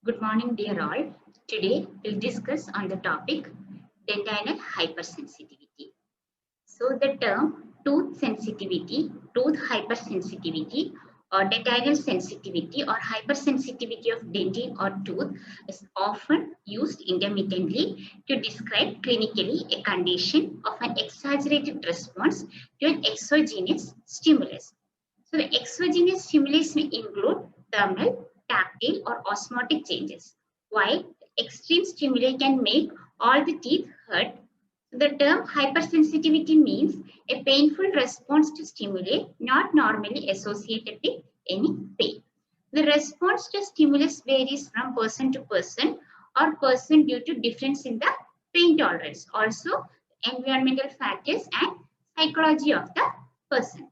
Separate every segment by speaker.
Speaker 1: Good morning, dear all. Today we'll discuss on the topic dentinal hypersensitivity. So the term tooth hypersensitivity, or dentinal sensitivity or hypersensitivity of dentin or tooth is often used intermittently to describe clinically a condition of an exaggerated response to an exogenous stimulus. So the exogenous stimulus may include thermal, tactile, or osmotic changes, while extreme stimuli can make all the teeth hurt. The term hypersensitivity means a painful response to stimuli not normally associated with any pain. The response to stimulus varies from person to person or person due to difference in the pain tolerance, also environmental factors and psychology of the person.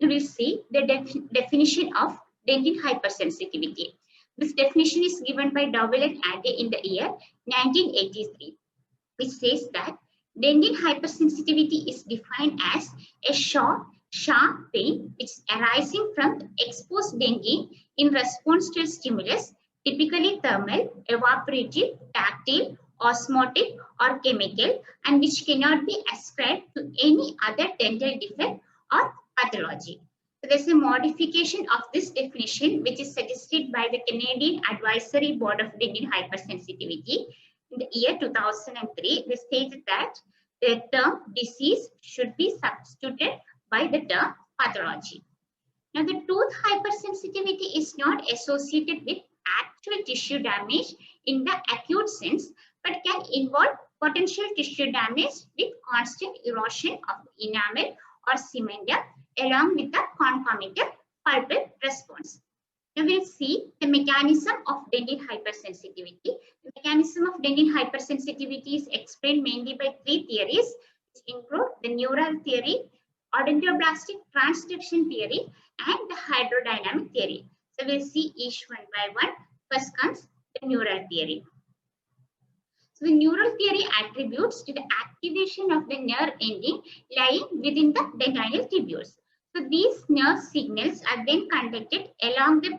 Speaker 1: We will see the definition of dentin hypersensitivity. This definition is given by Dowell and Adey in the year 1983, which says that dentin hypersensitivity is defined as a short, sharp pain which is arising from exposed dentin in response to a stimulus, typically thermal, evaporative, tactile, osmotic, or chemical, and which cannot be ascribed to any other dental defect or pathology. So there's a modification of this definition which is suggested by the Canadian Advisory Board of Dentin Hypersensitivity in the year 2003. They stated that the term disease should be substituted by the term pathology. Now, the tooth hypersensitivity is not associated with actual tissue damage in the acute sense, but can involve potential tissue damage with constant erosion of enamel or cementum along with the concomitant pulpal response. Now we'll see the mechanism of dentin hypersensitivity. The mechanism of dentin hypersensitivity is explained mainly by three theories, which include the neural theory, odontoblastic transduction theory, and the hydrodynamic theory. So we'll see each one by one. First comes the neural theory. So the neural theory attributes to the activation of the nerve ending lying within the dentinal tubules. So these nerve signals are then conducted along the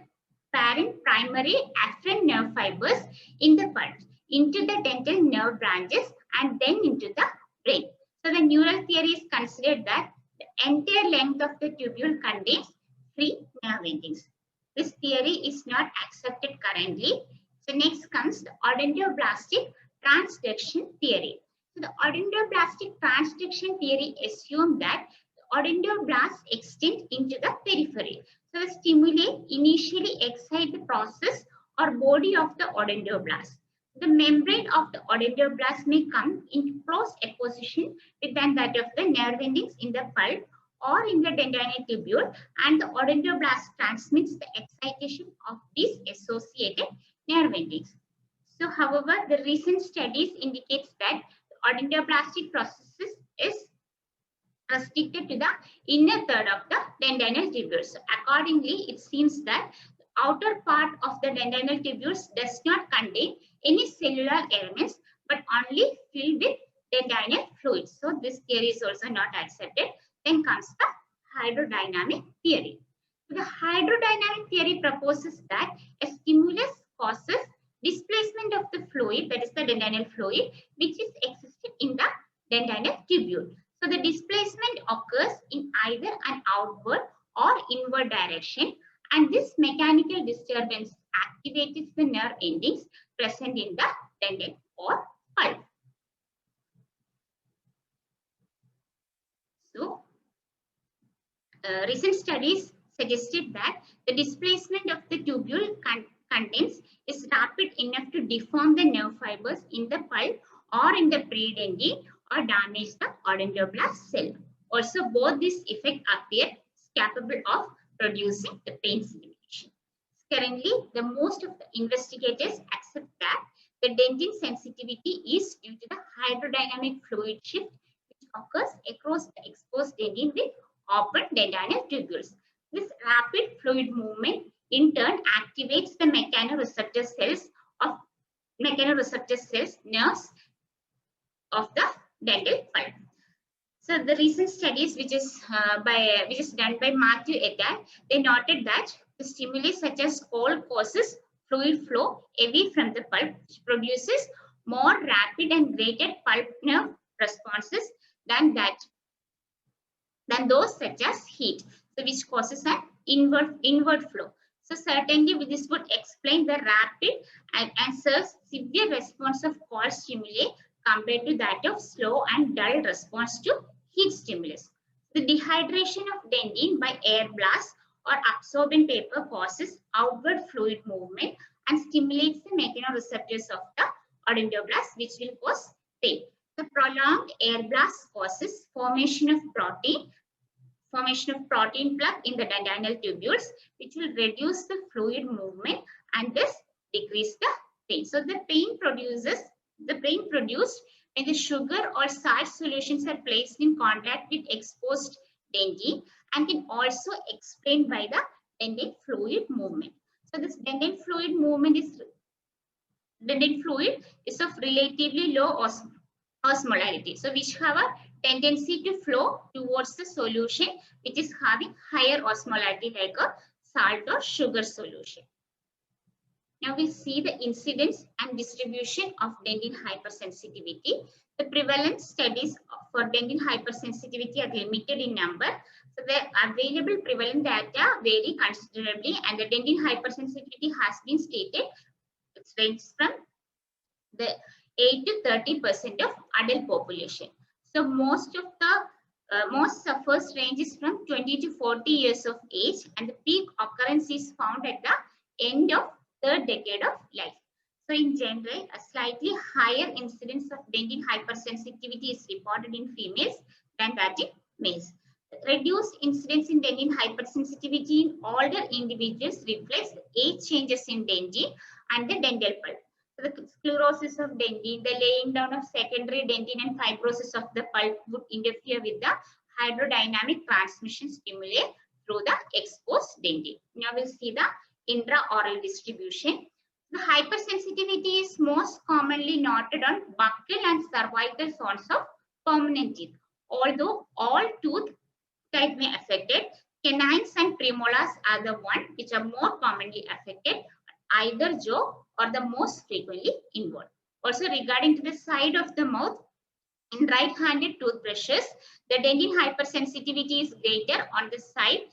Speaker 1: parent primary afferent nerve fibers in the pulp into the dental nerve branches and then into the brain. So the neural theory is considered that the entire length of the tubule contains free nerve endings. This theory is not accepted currently. So next comes the odontoblastic transduction theory. So the odontoblastic transduction theory assumes that the odontoblasts extend into the periphery. So the stimuli initially excite the process or body of the odontoblast. The membrane of the odontoblast may come into close opposition with that of the nerve endings in the pulp or in the dentinal tubule, and the odontoblast transmits the excitation of these associated nerve endings. So, however, the recent studies indicates that the odontoblastic processes is restricted to the inner third of the dentinal tubules. So accordingly, it seems that the outer part of the dentinal tubules does not contain any cellular elements but only filled with dentinal fluids. So this theory is also not accepted. Then comes the hydrodynamic theory. So the hydrodynamic theory proposes that a stimulus causes displacement of the fluid, that is the dentinal fluid, which is existing in the dentinal tubule. So the displacement occurs in either an outward or inward direction, and this mechanical disturbance activates the nerve endings present in the dentin or pulp. So recent studies suggested that the displacement of the tubule contents is rapid enough to deform the nerve fibers in the pulp or in the predentin or damage the odontoblast cell. Also, both these effects appear capable of producing the pain stimulation. Currently, the most of the investigators accept that the dentin sensitivity is due to the hydrodynamic fluid shift which occurs across the exposed dentin with open dentinal tubules. This rapid fluid movement in turn activates the mechanoreceptor cells, nerves of the dental pulp. So the recent studies, which is done by Matthew et al., they noted that the stimuli such as cold causes fluid flow away from the pulp, which produces more rapid and greater pulp nerve responses than those such as heat, so which causes an inward flow. So certainly this would explain the rapid and severe response of cold stimuli compared to that of slow and dull response to heat stimulus. The dehydration of dentin by air blast or absorbent paper causes outward fluid movement and stimulates the mechanoreceptors of the odontoblast, which will cause pain. The prolonged air blast causes formation of protein plug in the dentinal tubules, which will reduce the fluid movement and thus decrease the pain. So the pain produced when the sugar or salt solutions are placed in contact with exposed dentin, and can also explained by the dentin fluid movement. So this dentin fluid is of relatively low osmolarity, so which have a tendency to flow towards the solution which is having higher osmolarity, like a salt or sugar solution. Now we see the incidence and distribution of dentin hypersensitivity. The prevalence studies for dentin hypersensitivity are limited in number. So the available prevalent data vary considerably, and the dentin hypersensitivity has been stated. It ranges from the 8 to 30% of adult population. So most suffers ranges from 20 to 40 years of age, and the peak occurrence is found at the end of third decade of life. So in general, a slightly higher incidence of dentin hypersensitivity is reported in females than that in males. Reduced incidence in dentin hypersensitivity in older individuals reflects age changes in dentin and the dental pulp. So the sclerosis of dentin, the laying down of secondary dentin, and fibrosis of the pulp would interfere with the hydrodynamic transmission stimuli through the exposed dentin. Now we'll see the intraoral distribution. The hypersensitivity is most commonly noted on buccal and cervical zones of permanent teeth. Although all tooth type may affect it, canines and premolars are the one which are more commonly affected, either jaw or the most frequently involved. Also, regarding to the side of the mouth, in right-handed toothbrushes, the dentin hypersensitivity is greater on the side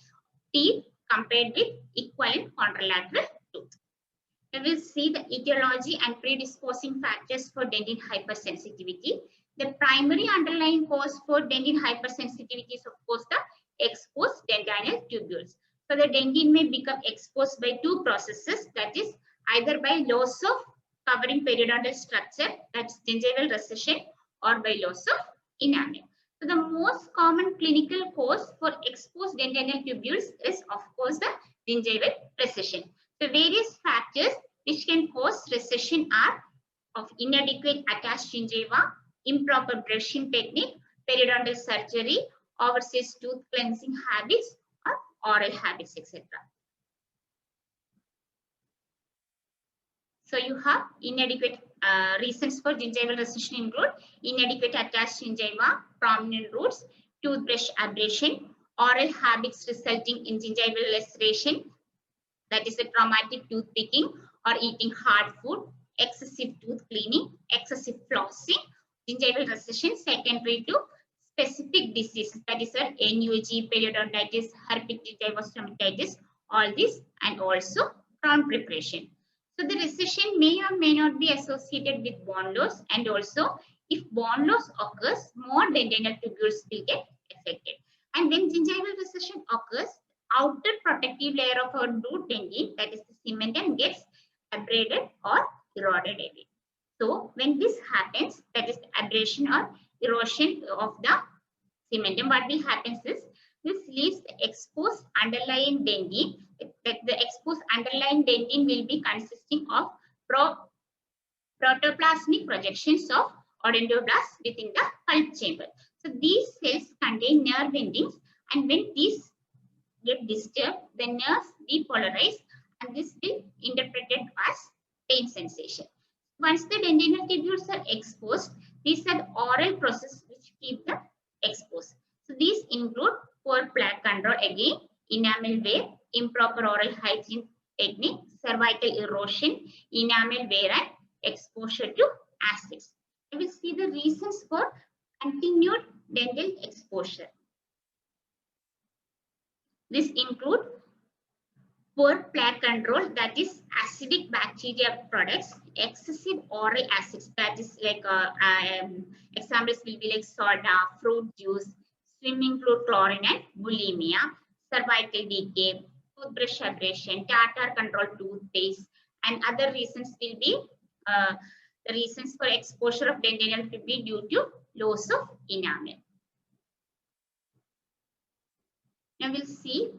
Speaker 1: teeth compared with equivalent contralateral tooth. We will see the etiology and predisposing factors for dentin hypersensitivity. The primary underlying cause for dentin hypersensitivity is, of course, the exposed dentinal tubules. So the dentin may become exposed by two processes, that is either by loss of covering periodontal structure, that's gingival recession, or by loss of enamel. So the most common clinical cause for exposed dentinal tubules is, of course, the gingival recession. So various factors which can cause recession are of inadequate attached gingiva, improper brushing technique, periodontal surgery, overseas tooth cleansing habits, or oral habits, etc. So you have inadequate reasons for gingival recession include inadequate attached gingiva, prominent roots, toothbrush abrasion, oral habits resulting in gingival laceration, that is a traumatic tooth picking or eating hard food, excessive tooth cleaning, excessive flossing, gingival recession secondary to specific diseases, that is a NUG, periodontitis, herpetic gingivostomatitis, all this, and also crown preparation. So the recession may or may not be associated with bone loss, and also if bone loss occurs, more dentinal tubules will get affected. And when gingival recession occurs, outer protective layer of our root dentin, that is the cementum, gets abraded or eroded away. So when this happens, that is the abrasion or erosion of the cementum, what will happen is this leaves the exposed underlying dentin. The exposed underlying dentin will be consisting of protoplasmic projections of odontoblasts within the pulp chamber. So these cells contain nerve endings, and when these get disturbed, the nerves depolarize, and this will be interpreted as pain sensation. Once the dentinal tubules are exposed, these are the oral processes which keep them exposed. So these include poor plaque control, again, enamel wear, improper oral hygiene technique, cervical erosion, enamel wear and exposure to acids. We will see the reasons for continued dental exposure. This include poor plaque control, that is acidic bacteria products, excessive oral acids, that is like examples will be like soda, fruit juice, swimming pool chlorine and bulimia, cervical decay, toothbrush abrasion, tartar control toothpaste, and other reasons will be the reasons for exposure of dental could be due to loss of enamel. Now we'll see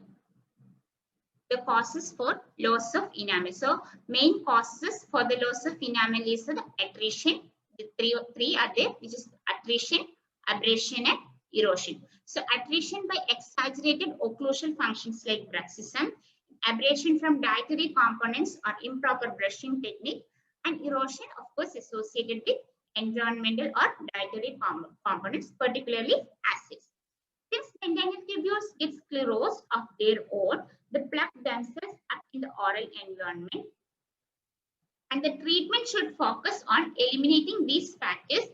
Speaker 1: the causes for loss of enamel. So main causes for the loss of enamel is the attrition. The three are there, which is attrition, abrasion and erosion. So attrition by exaggerated occlusal functions like bruxism, abrasion from dietary components or improper brushing technique, and erosion of course associated with environmental or dietary components, particularly acids. Since dental tubules get sclerosed of their own, the plaque themselves are in the oral environment, and the treatment should focus on eliminating these factors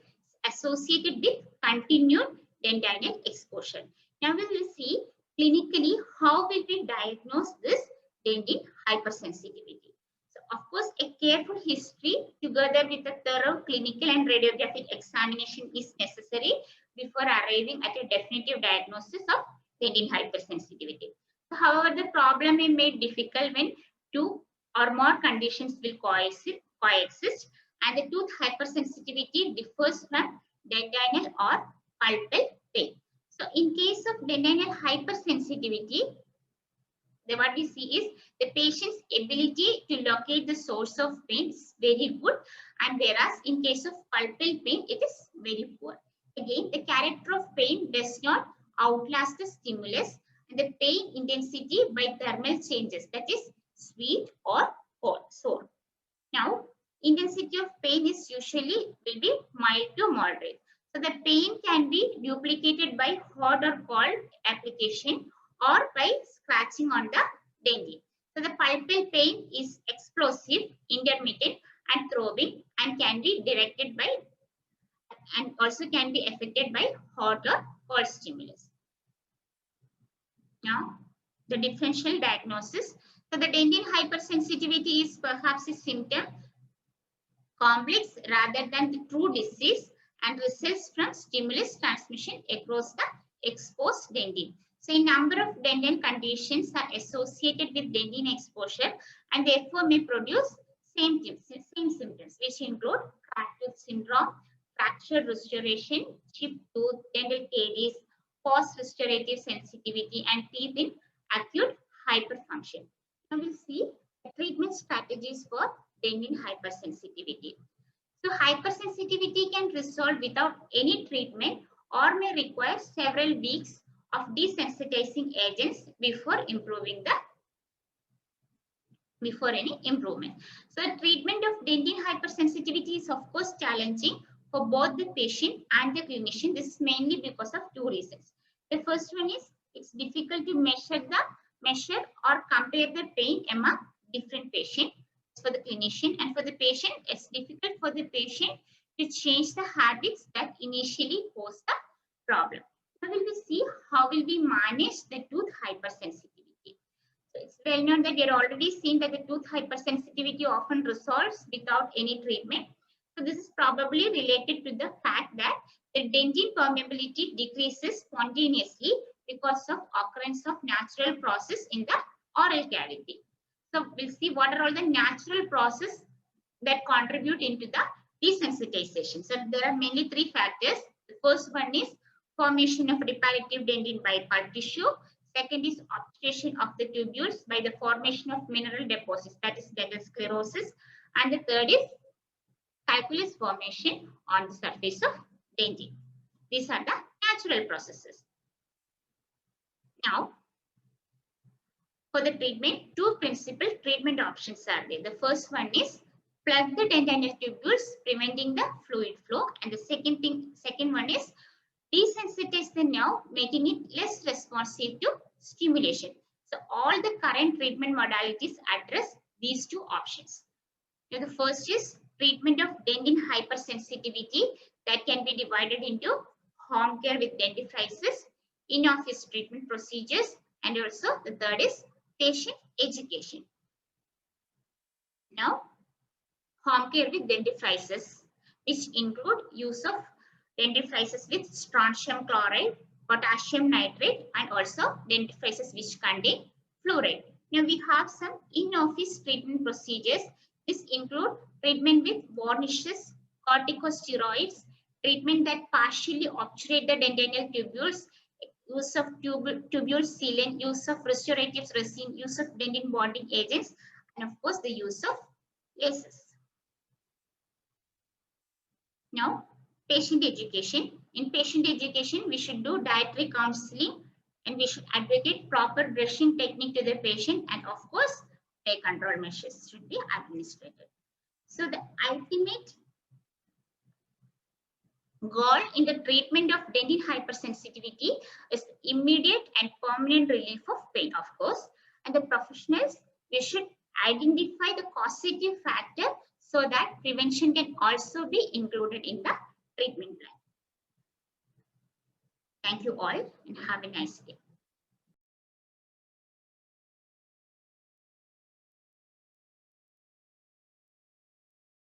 Speaker 1: associated with continued dental exposure. Now we will see clinically how will we diagnose this dental hypersensitivity. So of course a careful history together with a thorough clinical and radiographic examination is necessary before arriving at a definitive diagnosis of dental hypersensitivity. So, however, the problem may be made difficult when two or more conditions will coexist, and the tooth hypersensitivity differs from dentinal or pulpal pain. So, in case of dentinal hypersensitivity, what we see is the patient's ability to locate the source of pain is very good, and whereas in case of pulpal pain, it is very poor. Again, the character of pain does not outlast the stimulus, and the pain intensity by thermal changes, that is sweet or hot, sore. Now, intensity of pain is usually will be mild to moderate. So the pain can be duplicated by hot or cold application or by scratching on the dentin. So the pulpal pain is explosive, intermittent and throbbing, and can be directed by and also can be affected by hot or cold stimulus. Now, the differential diagnosis. So the dental hypersensitivity is perhaps a symptom complex rather than the true disease and results from stimulus transmission across the exposed dentin. So a number of dental conditions are associated with dentin exposure and therefore may produce same symptoms, which include cracked tooth syndrome, fracture restoration, chipped tooth, dental caries, post-restorative sensitivity, and teeth in acute hyperfunction. Now we'll see the treatment strategies for dental hypersensitivity. So hypersensitivity can resolve without any treatment or may require several weeks of desensitizing agents before any improvement. So treatment of dental hypersensitivity is of course challenging for both the patient and the clinician. This is mainly because of two reasons. The first one is it's difficult to measure or compare the pain among different patients. For the clinician and for the patient, it's difficult for the patient to change the habits that initially cause the problem. Now we will see how will we manage the tooth hypersensitivity. So it's well known that we are already seen that the tooth hypersensitivity often resolves without any treatment. So this is probably related to the fact that the dentin permeability decreases spontaneously because of occurrence of natural process in the oral cavity. So we'll see what are all the natural processes that contribute into the desensitization. So there are mainly three factors. The first one is formation of reparative dentin by pulp tissue. Second is obstruction of the tubules by the formation of mineral deposits, that is dental sclerosis. And the third is calculus formation on the surface of dentin. These are the natural processes. Now, for the treatment, two principal treatment options are there. The first one is plug the dentinal tubules, preventing the fluid flow, and the second one is desensitize the nerve, making it less responsive to stimulation. So all the current treatment modalities address these two options. Now the first is treatment of dentin hypersensitivity, that can be divided into home care with dentifrices, in-office treatment procedures, and also the third is patient education. Now, home care with dentifrices, which include use of dentifrices with strontium chloride, potassium nitrate, and also dentifrices which contain fluoride. Now we have some in-office treatment procedures. This include treatment with varnishes, corticosteroids, treatment that partially obturate the dentinal tubules, use of tubule sealant, use of restorative resin, use of dentin bonding agents, and of course the use of laces. Now, patient education. In patient education, we should do dietary counseling and we should advocate proper brushing technique to the patient, and of course, pain control measures should be administered. So the ultimate goal in the treatment of dentin hypersensitivity is immediate and permanent relief of pain, of course. And the professionals, we should identify the causative factor so that prevention can also be included in the treatment plan. Thank you all and have a nice day.